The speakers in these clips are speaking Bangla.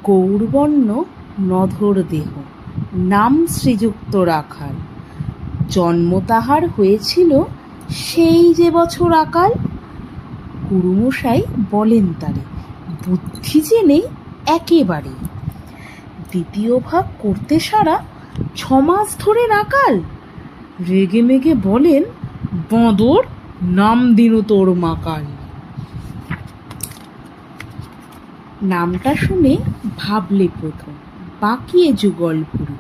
গৌরবর্ণ নধর দেহ, নাম শ্রীযুক্ত রাখাল। জন্ম তাহার হয়েছিল সেই যে বছর আকাল। গুরুমশাই বলেন তারে, বুদ্ধি যে নেই একেবারে। দ্বিতীয় ভাগ করতে সারা 6 মাস ধরে নাকাল। রেগে মেগে বলেন, বাঁদর, নাম দিনু তোর মাকাল। নামটা শুনে ভাবলে প্রথম, বাঁকিয়ে যুগল ভুরু।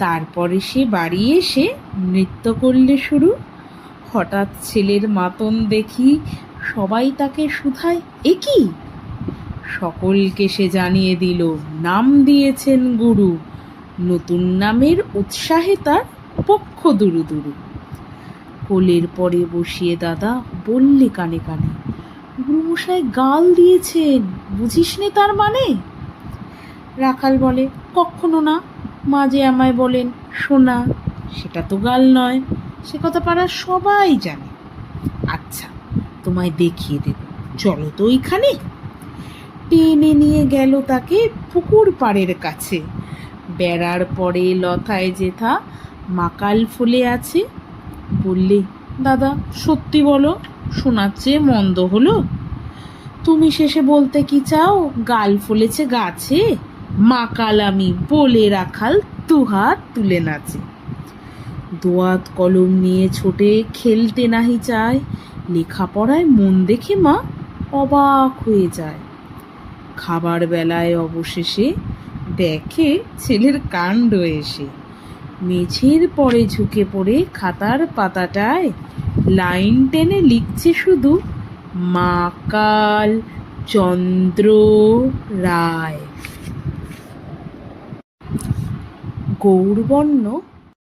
তারপরে সে বাড়ি এসে নৃত্য করলে শুরু। হঠাৎ ছেলের মাতন দেখি সবাই তাকে শুধায়, এ কি? সকলকে সে জানিয়ে দিল, নাম দিয়েছেন গুরু। নতুন নামের উৎসাহে তার পক্ষ দুরু দুরু। কোলের পরে বসিয়ে দাদা বললে কানে কানে, গুরুমশাই গাল দিয়েছেন, বুঝিস নে তার মানে? রাখাল বলে, কখনো না, মা যে আমায় বলেন শোনা, সেটা তো গাল নয়, সে কথা পাড়ার সবাই জানে। আচ্ছা, তোমায় দেখিয়ে দেব, চলো তো ওইখানে। টেনে নিয়ে গেল তাকে পুকুর পাড়ের কাছে। বেড়ার পরে লতায় যেথা মাকাল ফুলে আছে। বললে, দাদা সত্যি বলো, শোনার চেয়ে মন্দ হলো? তুমি শেষে বলতে কি চাও, গাল ফলেছে গাছে? মাকাল আমি বলে রাখাল দুহাত তুলে নাচে। দোয়াত কলম নিয়ে ছোটে, খেলতে নাহি চায়। লেখাপড়ায় মন দেখে মা অবাক হয়ে যায়। খাবার বেলায় অবশেষে দেখে ছেলের কাণ্ড এসে। মেঝের পরে ঝুঁকে পড়ে খাতার পাতাটায় লাইন টেনে লিখছে শুধু, মাকাল চন্দ্র রায়। গৌরবর্ণ